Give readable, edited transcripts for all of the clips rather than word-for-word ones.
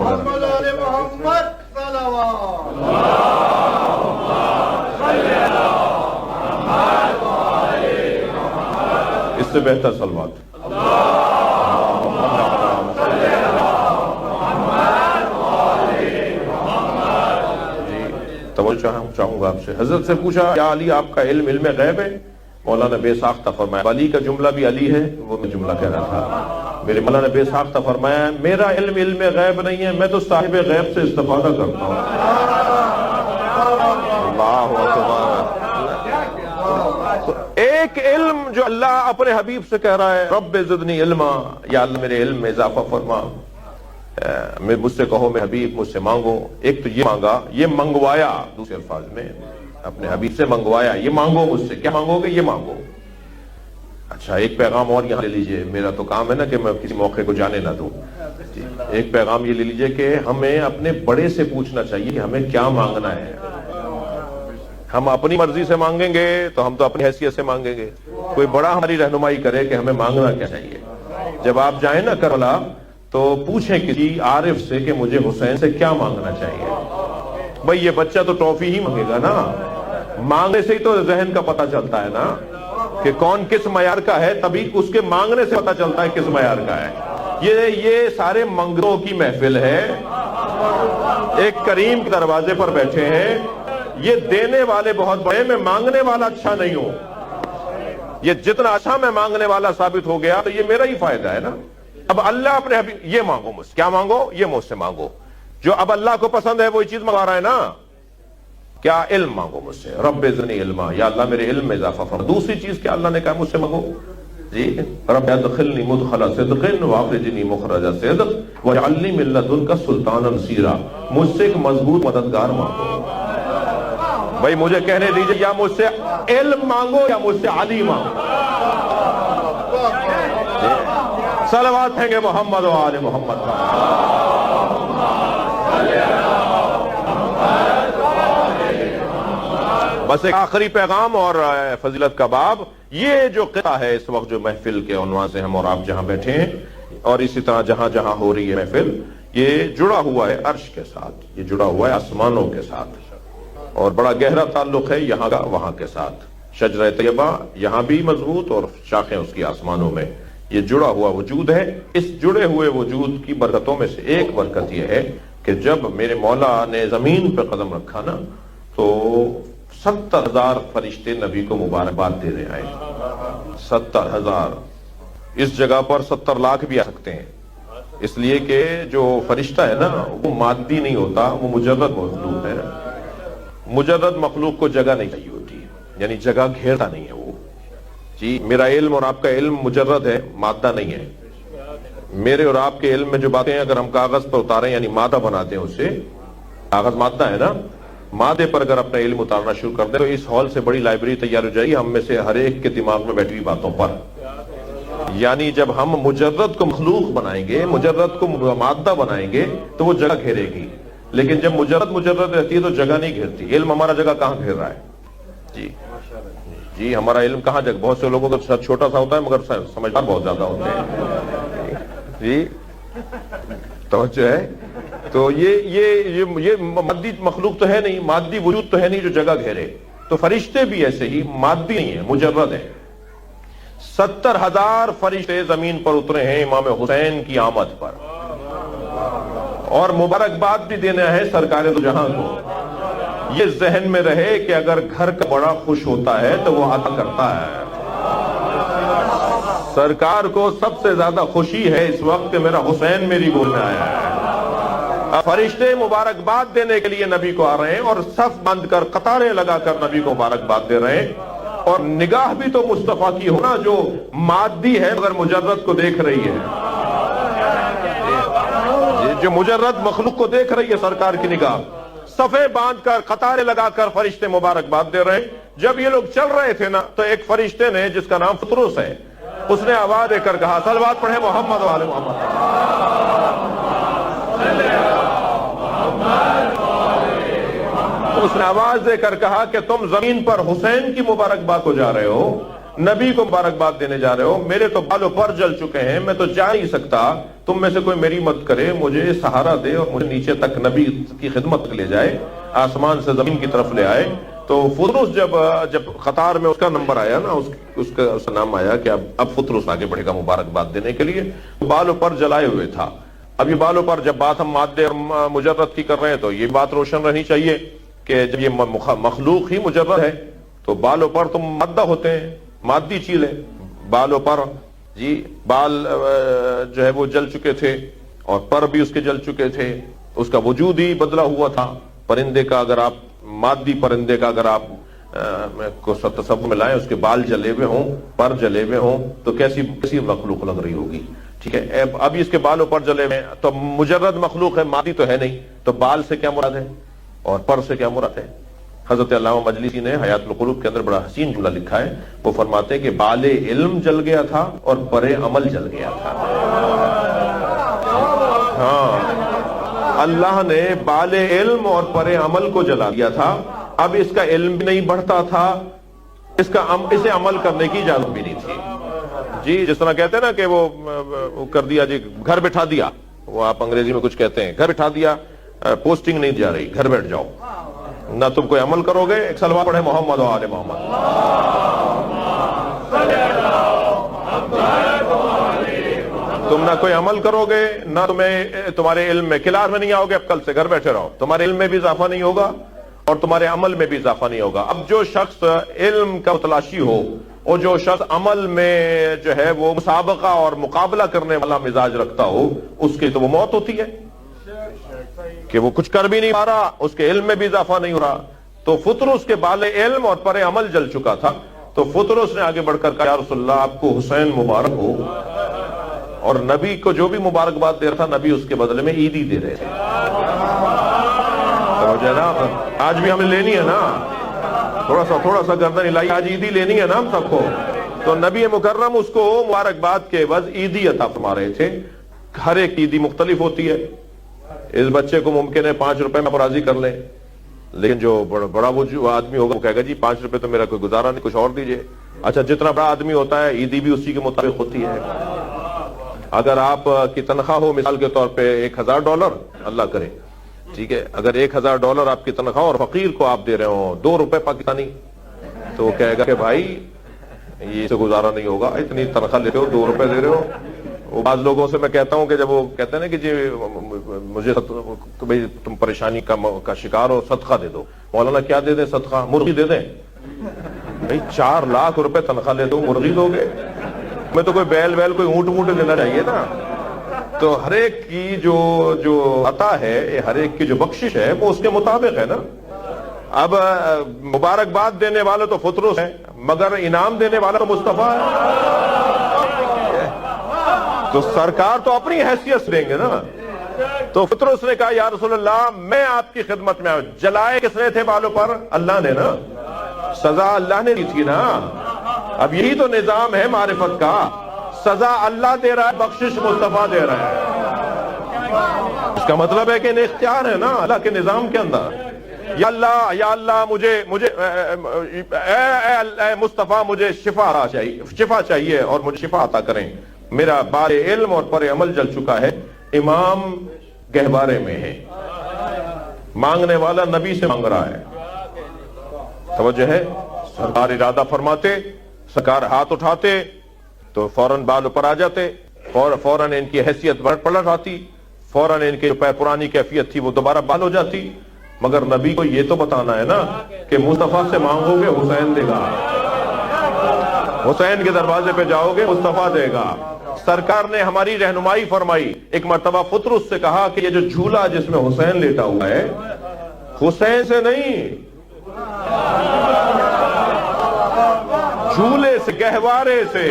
محمد آل محمد اس سے بہتر صلوات. توجہ چاہوں گا آپ سے. حضرت سے پوچھا کیا علی آپ کا علم غیب ہے؟ مولانا بے ساختہ فرمایا. علی کا جملہ بھی علی ہے، وہ میں جملہ کہہ رہا تھا. میرے مولانا بے ساختہ فرمایا میرا علم غیب نہیں ہے، میں تو صاحب غیب سے استفادہ کرتا ہوں. اللہ اکبر. ایک علم جو اللہ اپنے حبیب سے کہہ رہا ہے رب زدنی علما، یا اللہ میرے علم میں اضافہ فرما. مجھ سے کہو میں حبیب مجھ سے مانگو. ایک تو یہ مانگا، یہ منگوایا، دوسرے الفاظ میں اپنے حبیب سے منگوایا. یہ مانگو مجھ سے، کیا مانگو گے؟ یہ مانگو. اچھا ایک پیغام اور یہاں لے لیجئے. میرا تو کام ہے نا کہ میں کسی موقع کو جانے نہ دوں. ایک پیغام یہ لے لیجئے کہ ہمیں اپنے بڑے سے پوچھنا چاہیے کہ ہمیں کیا مانگنا ہے. ہم اپنی مرضی سے مانگیں گے تو ہم تو اپنی حیثیت سے مانگیں گے. کوئی بڑا ہماری رہنمائی کرے کہ ہمیں مانگنا کیا چاہیے. جب آپ جائیں نا کربلا تو پوچھیں کسی عارف سے کہ مجھے حسین سے کیا مانگنا چاہیے. بھئی یہ بچہ تو ٹرافی ہی مانگے گا نا. مانگنے سے ہی تو ذہن کا پتہ چلتا ہے نا کہ کون کس معیار کا ہے. تبھی اس کے مانگنے سے پتہ چلتا ہے کس معیار کا ہے. یہ سارے منگروں کی محفل ہے. ایک کریم کے دروازے پر بیٹھے ہیں. یہ دینے والے بہت بڑے، میں مانگنے والا اچھا نہیں ہوں. یہ جتنا اچھا میں مانگنے والا ثابت ہو گیا تو یہ میرا ہی فائدہ ہے نا. اب اللہ اپنے حبیب یہ مانگو مجھ سے. کیا مانگو؟ یہ مجھ سے مانگو. جو اب اللہ کو پسند ہے وہی چیز منگوا رہا ہے نا. کیا؟ علم مانگو مجھ سے. رب زدنی علما، یا اللہ میرے علم میں اضافہ فرما. دوسری چیز کیا اللہ نے کہا مجھ سے مانگو؟ جی رب ادخلنی مدخل صدق واخرجنی مخرج صدق واجعلنی من لدنک سلطانا نصیرا. مجھ سے ایک مضبوط مددگار مانگو. بھائی مجھے کہنے دیجئے یا مجھ سے علم مانگو یا مجھ سے علی مانگو. صلوات ہیں گے محمد و آل محمد کا. بس ایک آخری پیغام اور فضیلت کا باب. یہ جو قطعہ ہے اس وقت جو محفل کے عنوان سے ہم اور آپ جہاں بیٹھے ہیں اور اسی طرح جہاں جہاں ہو رہی ہے محفل، یہ جڑا ہوا ہے عرش کے ساتھ، یہ جڑا ہوا ہے آسمانوں کے ساتھ، اور بڑا گہرا تعلق ہے یہاں کا وہاں کے ساتھ. شجرہ طیبہ یہاں بھی مضبوط اور شاخیں اس کی آسمانوں میں. یہ جڑا ہوا وجود ہے. اس جڑے ہوئے وجود کی برکتوں میں سے ایک برکت یہ ہے کہ جب میرے مولا نے زمین پہ قدم رکھا نا تو 70,000 فرشتے نبی کو مبارکباد دے رہے ہیں. 70,000. اس جگہ پر 70 لاکھ بھی آ سکتے ہیں، اس لیے کہ جو فرشتہ ہے نا وہ مادی نہیں ہوتا، وہ مجرد مخلوق ہے. مجرد مخلوق کو جگہ نہیں چاہیے ہوتی، یعنی جگہ گھیرتا نہیں ہے وہ. جی میرا علم اور آپ کا علم مجرد ہے، مادہ نہیں ہے. میرے اور آپ کے علم میں جو باتیں اگر ہم کاغذ پر اتاریں یعنی مادہ بناتے ہیں، اسے کاغذ مادہ ہے نا، مادے پر اگر اپنا علم اتارنا شروع کر دیں تو اس ہال سے بڑی لائبریری تیار ہو جائے گی ہم میں سے ہر ایک کے دماغ میں بیٹھی ہوئی باتوں پر. یعنی جب ہم مجرد کو مخلوق بنائیں گے، مجرد کو مادہ بنائیں گے تو وہ جگہ گھیرے گی. لیکن جب مجرد رہتی ہے تو جگہ نہیں گھیرتی. علم ہمارا جگہ کہاں گھیر رہا ہے؟ جی ہمارا علم کہاں جگہ. بہت سے لوگوں کا سر چھوٹا سا ہوتا ہے مگر سمجھدار بہت زیادہ ہوتے ہیں. جی توجہ ہے. تو یہ مادی مخلوق تو ہے نہیں، مادی وجود تو ہے نہیں جو جگہ گھیرے. تو فرشتے بھی ایسے ہی مادی نہیں ہیں، مجرد ہیں. 70,000 فرشتے زمین پر اترے ہیں امام حسین کی آمد پر، اور مبارکباد بھی دینا ہے سرکار دو جہاں کو. یہ ذہن میں رہے کہ اگر گھر کا بڑا خوش ہوتا ہے تو وہ عطا کرتا ہے. سرکار کو سب سے زیادہ خوشی ہے اس وقت کہ میرا حسین میری گود میں آیا ہے. فرشتے مبارکباد دینے کے لیے نبی کو آ رہے ہیں اور صف بند کر قطاریں لگا کر نبی کو مبارکباد دے رہے ہیں. اور نگاہ بھی تو مصطفیٰ کی ہونا جو مادی ہے مگر مجرد کو دیکھ رہی ہے. جو مجرد مخلوق کو دیکھ رہی ہے سرکار کی نگاہ. صفے باندھ کر قطاریں لگا کر فرشتے مبارکباد دے رہے ہیں. جب یہ لوگ چل رہے تھے نا تو ایک فرشتے نے جس کا نام فطرس ہے اس نے آواز دے کر کہا، صلوات پڑھیں محمد و آل محمد. اس نے آواز دے کر کہا کہ تم زمین پر حسین کی مبارکباد کو جا رہے ہو، نبی کو مبارکباد دینے جا رہے ہو. میرے تو بالوں پر جل چکے ہیں، میں تو جا نہیں سکتا. تم میں سے کوئی میری مدد کرے، مجھے سہارا دے اور مجھے نیچے تک نبی کی خدمت لے جائے، آسمان سے زمین کی طرف لے آئے۔ تو فطرس جب قطار میں اس کا نمبر آیا نا، اس کا نام آیا کہ اب فطرس آگے بڑھے گا مبارکباد دینے کے لیے، بالوں پر جلائے ہوئے تھا۔ اب یہ بالوں پر جب بات ہم مادے اور مجرد کی کر رہے ہیں تو یہ بات روشن رہنی چاہیے کہ جب یہ مخلوق ہی مجرد ہے تو بالوں پر تو مادہ ہوتے ہیں، مادی چیز ہے۔ بالوں پر جی بال جو ہے وہ جل چکے تھے اور پر بھی اس کے جل چکے تھے، اس کا وجود ہی بدلا ہوا تھا۔ پرندے کا اگر آپ مادی پرندے کا اگر آپ کو تصور میں لائیں، اس کے بال جلے ہوئے ہوں، پر جلے ہوئے ہوں تو کیسی مخلوق لگ رہی ہوگی، ٹھیک ہے۔ اب اس کے بالوں پر جلے ہوئے تو مجرد مخلوق ہے، مادی تو ہے نہیں، تو بال سے کیا مراد ہے اور پر سے کیا مراد ہے؟ حضرت علامہ مجلسی نے حیات القلوب کے اندر بڑا حسین جملہ لکھا ہے، وہ فرماتے ہیں کہ بال علم جل گیا تھا اور پر عمل جل گیا تھا۔ ہاں، اللہ نے بال علم اور پر عمل کو جلا دیا تھا، اب اس کا علم بھی نہیں بڑھتا تھا، اسے عمل کرنے کی اجازت بھی نہیں تھی۔ جی جس طرح کہتے ہیں نا کہ وہ کر دیا جی، گھر بٹھا دیا، وہ آپ انگریزی میں کچھ کہتے ہیں، گھر بٹھا دیا، پوسٹنگ نہیں جا رہی، گھر بیٹھ جاؤ، نہ تم کوئی عمل کرو گے۔ ایک سلوات پڑھے محمد و آل محمد۔ تم نہ کوئی عمل کرو گے، نہ تمہارے علم میں، کلاس میں نہیں آؤ گے، اب کل سے گھر بیٹھے رہو، تمہارے علم میں بھی اضافہ نہیں ہوگا اور تمہارے عمل میں بھی اضافہ نہیں ہوگا۔ اب جو شخص علم کا متلاشی ہو اور جو شخص عمل میں جو ہے وہ مسابقہ اور مقابلہ کرنے والا مزاج رکھتا ہو، اس کی تو وہ موت ہوتی ہے کہ وہ کچھ کر بھی نہیں پا رہا، اس کے علم میں بھی اضافہ نہیں ہو رہا۔ تو فطرس کے بال علم اور پر عمل جل چکا تھا، تو فطرس نے آگے بڑھ کر کہا یا رسول اللہ آپ کو حسین مبارک ہو، اور نبی کو جو بھی مبارکباد دے رہا تھا نبی اس کے بدلے میں عیدی دے رہے تھے۔ آج بھی ہمیں لینی ہے نا، تھوڑا سا گردن ہلائی، آج عیدی لینی ہے نا ہم سب کو، تو نبی مکرم اس کو مبارکباد کے عوض عیدی عطا فرما رہے تھے۔ ہر ایک عیدی مختلف ہوتی ہے، اس بچے کو ممکن ہے 5 روپے میں راضی کر لیں، لیکن جو بڑا وہ آدمی ہوگا وہ کہے گا جی 5 روپے تو میرا کوئی گزارا نہیں، کچھ اور دیجئے۔ اچھا، جتنا بڑا آدمی ہوتا ہے عیدی بھی اسی کے مطابق ہوتی ہے۔ اگر آپ کی تنخواہ ہو مثال کے طور پہ $1000، اللہ کرے، ٹھیک ہے، اگر $1000 آپ کی تنخواہ اور فقیر کو آپ دے رہے ہو 2 روپے پاکستانی، تو وہ کہے گا کہ بھائی یہ سے گزارا نہیں ہوگا، اتنی تنخواہ لیتے ہو 2 روپے دے رہے ہو۔ وہ بعض لوگوں سے میں کہتا ہوں کہ جب وہ کہتے ہیں نا کہ جی مجھے بھائی تم پریشانی کا شکار ہو، صدقہ دے دو۔ مولانا کیا دے دیں صدقہ؟ مرغی دے دیں۔ بھائی 4 لاکھ روپے تنخواہ لیتے ہو، مرغی دو گے؟ میں تو کوئی بیل کوئی اونٹ دینا چاہیے نا۔ تو ہر ایک کی جو عطا ہے، ہر ایک کی جو بخشش ہے وہ اس کے مطابق ہے نا۔ اب مبارکباد دینے والے تو فطرس ہیں، مگر انعام دینے والا تو مصطفیٰ ہے، تو سرکار تو اپنی حیثیت سے دیں گے نا۔ تو فطرس نے کہا یا رسول اللہ میں آپ کی خدمت میں آؤں۔ جلائے کس نے تھے بالوں پر؟ اللہ نے نا، سزا اللہ نے دی تھی نا۔ اب یہی تو نظام ہے معرفت کا، سزا اللہ دے رہا ہے، بخشش مصطفیٰ دے رہا ہے۔ اس کا مطلب ہے کہ اختیار ہے نا اللہ کے نظام کے اندر۔ یا اللہ مجھے اے مصطفیٰ مجھے شفا چاہیے اور مجھے شفا عطا کریں، میرا بال علم اور پر عمل جل چکا ہے۔ امام گہوارے میں ہے، مانگنے والا نبی سے مانگ رہا ہے، توجہ ہے۔ سرکار ارادہ فرماتے، سرکار ہاتھ اٹھاتے تو فوراً بال اوپر آ جاتے، فوراً ان کی حیثیت پلٹ آتی، فوراً ان کی جو پرانی کیفیت تھی وہ دوبارہ بال ہو جاتی۔ مگر نبی کو یہ تو بتانا ہے نا کہ مصطفیٰ سے مانگو گے حسین دے گا، حسین کے دروازے پہ جاؤ گے مصطفیٰ دے گا۔ سرکار نے ہماری رہنمائی فرمائی، ایک مرتبہ فطرس سے کہا کہ یہ جو جھولا جس میں حسین لیٹا ہوا ہے، حسین سے نہیں، جھولے سے، گہوارے سے،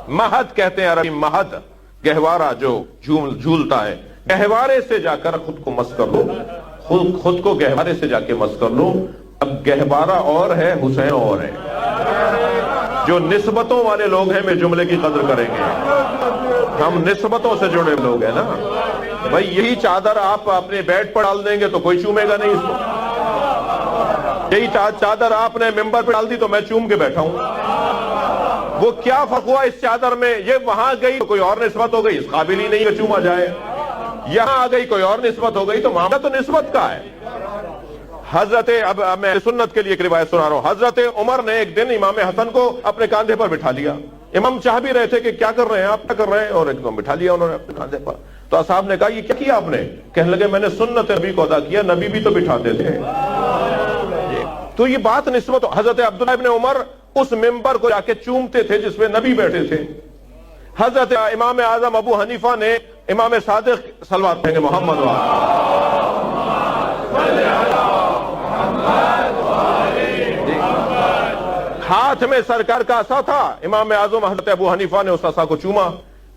مہد کہتے ہیں عربی، مہد گہوارہ جو جھولتا ہے، گہوارے سے جا کر خود کو مس کر لو، خود کو گہوارے سے جا کے مس کر لو۔ اب گہوارہ اور ہے، حسین اور ہے۔ جو نسبتوں والے لوگ ہیں میں جملے کی قدر کریں گے، ہم نسبتوں سے جڑے لوگ ہیں نا بھائی۔ یہی چادر آپ اپنے بیڈ پر ڈال دیں گے تو کوئی چومے گا نہیں اس کو، یہی چادر آپ نے ممبر پہ ڈال دی تو میں چوم کے بیٹھا ہوں۔ وہ کیا فرق ہوا اس چادر میں؟ یہ وہاں گئی تو کوئی اور نسبت ہو گئی، اس قابل ہی نہیں کہ چوما جائے، یہاں آ گئی کوئی اور نسبت ہو گئی، تو معاملہ تو نسبت کا ہے۔ حضرت، اب میں سنت کے لیے ایک روایت سنا رہا ہوں، حضرت عمر نے ایک دن امام حسن کو اپنے کاندھے پر بٹھا لیا، امام چاہ بھی رہے تھے کہ کیا کر رہے ہیں آپ، کیا کر رہے ہیں، اور ایک دم بٹھا لیا انہوں نے اپنے کاندھے پر۔ تو اصحاب نے کہا یہ کیا کیا آپ نے؟ کہنے لگے میں نے سنت نبی کو ادا کیا، نبی بھی تو بٹھاتے تھے۔ تو یہ بات نسبت، حضرت عبداللہ ابن عمر اس ممبر کو جا کے چومتے تھے جس میں نبی بیٹھے تھے۔ حضرت امام اعظم ابو حنیفہ نے امام صادق صلوات پڑھیں گے محمد ہاتھ میں سرکار کا عصا تھا، امام اعظم حضرت ابو حنیفہ نے اس عصا کو چوما۔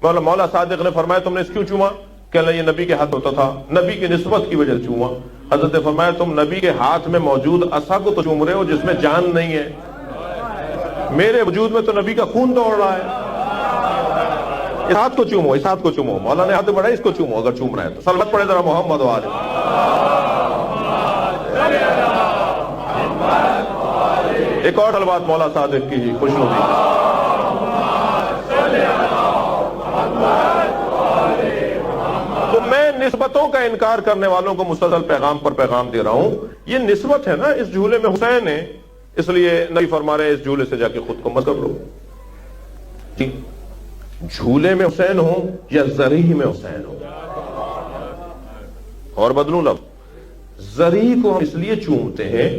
مولا صادق نے فرمایا تم نے اس کیوں چوما؟ کہنے لگے یہ نبی کے ہاتھ ہوتا تھا، نبی کی نسبت کی وجہ سے چوما۔ حضرت نے فرمایا تم نبی کے ہاتھ میں موجود عصا کو تو چوم رہے ہو جس میں جان نہیں ہے، میرے وجود میں تو نبی کا خون دوڑ رہا ہے، اس ہاتھ کو چومو، اس ہاتھ کو چومو۔ مولا نے ہاتھ بڑھایا، اس کو چومو اگر چوم رہا ہے تو۔ صلوات پڑھے ذرا محمد والے۔ ایک اور صلوات مولا صادق کی خوش نصیب۔ تو میں نسبتوں کا انکار کرنے والوں کو مسلسل پیغام پر پیغام دے رہا ہوں، یہ نسبت ہے نا، اس جھولے میں حسین ہے، اس لیے نبی فرما رہے ہیں اس جھولے سے جا کے خود کو مت کر لو۔ جھولے میں حسین ہو یا زریح میں حسین ہو، اور بدلوں لفظ، زریح کو ہم اس لیے چومتے ہیں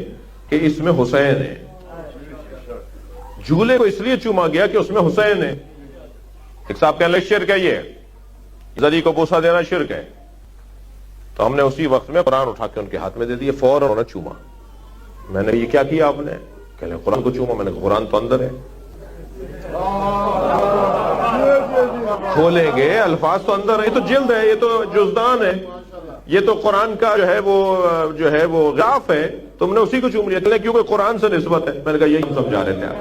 کہ اس میں حسین ہے، جھولے کو اس لیے چوما گیا کہ اس میں حسین ہے۔ ایک صاحب کہنے لگے شرک ہے، یہ زری کو بوسہ دینا شرک ہے، تو ہم نے اسی وقت میں قرآن اٹھا کے ان کے ہاتھ میں دے دیے، فوراً انہوں نے چوما۔ میں نے یہ کیا کیا آپ نے؟ کہنے لگے قرآن کو چوما۔ میں نے کہا قرآن تو اندر ہے، کھولیں گے الفاظ تو اندر ہے، یہ تو جلد ہے، یہ تو جزدان ہے، یہ تو قرآن کا جو ہے وہ غلاف ہے، تم نے اسی کو چوم لیا۔ کیونکہ قرآن سے نسبت ہے۔ میں نے کہا یہی ہم سمجھا رہے تھے آپ۔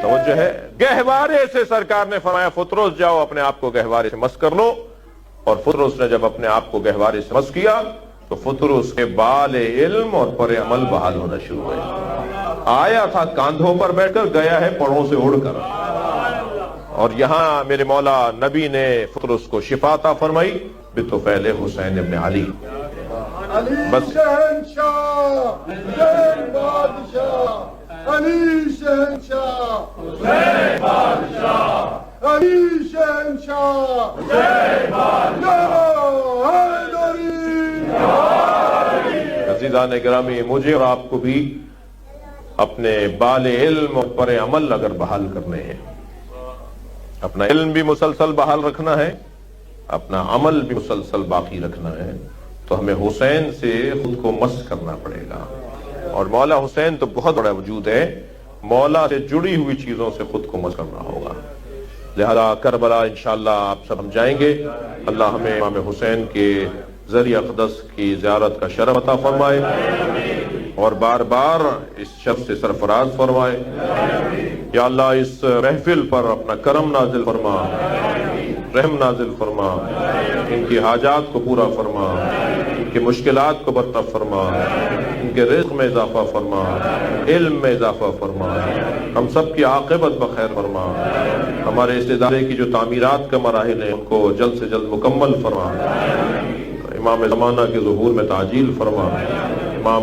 توجہ ہے، گہوارے سے سرکار نے فرمایا فترس جاؤ اپنے آپ کو گہوارے سے مس کر لو، اور فترس نے جب اپنے آپ کو گہوارے سے مس کیا تو فترس کے بال علم اور پر عمل بحال ہونا شروع ہوئے۔ آیا تھا کاندھوں پر بیٹھ کر، گیا ہے پڑوں سے اڑ کر۔ اور یہاں میرے مولا نبی نے فترس کو شفا عطا فرمائی بطفیل حسین ابن علی۔ بس شہنشاہ حسین بادشاہ، علی شہنشاہ حسین بادشاہ، علی شہنشاہ حسین بادشاہ، عزیزان گرامی، مجھے اور آپ کو بھی اپنے بال علم اور پر عمل اگر بحال کرنے ہیں، اپنا علم بھی مسلسل بحال رکھنا ہے، اپنا عمل بھی مسلسل باقی رکھنا ہے، تو ہمیں حسین سے خود کو مس کرنا پڑے گا۔ اور مولا حسین تو بہت بڑا وجود ہے، مولا سے جڑی ہوئی چیزوں سے خود کو مس کرنا ہوگا۔ لہذا کربلا انشاءاللہ آپ سب ہم جائیں گے، اللہ ہمیں امام حسین کے ذریعہ اقدس کی زیارت کا شرف عطا فرمائے، اور بار بار اس شب سے سرفراز فرمائے۔ یا اللہ اس محفل پر اپنا کرم نازل فرما، رحم نازل فرما، ان کی حاجات کو پورا فرما، ان کی مشکلات کو برطرف فرما، ان کے رزق میں اضافہ فرما، علم میں اضافہ فرما، ہم سب کی عاقبت بخیر فرما، ہمارے اس ادارے کی جو تعمیرات کا مراحل ہیں ان کو جلد سے جلد مکمل فرما، امام زمانہ کے ظہور میں تعجیل فرما، امام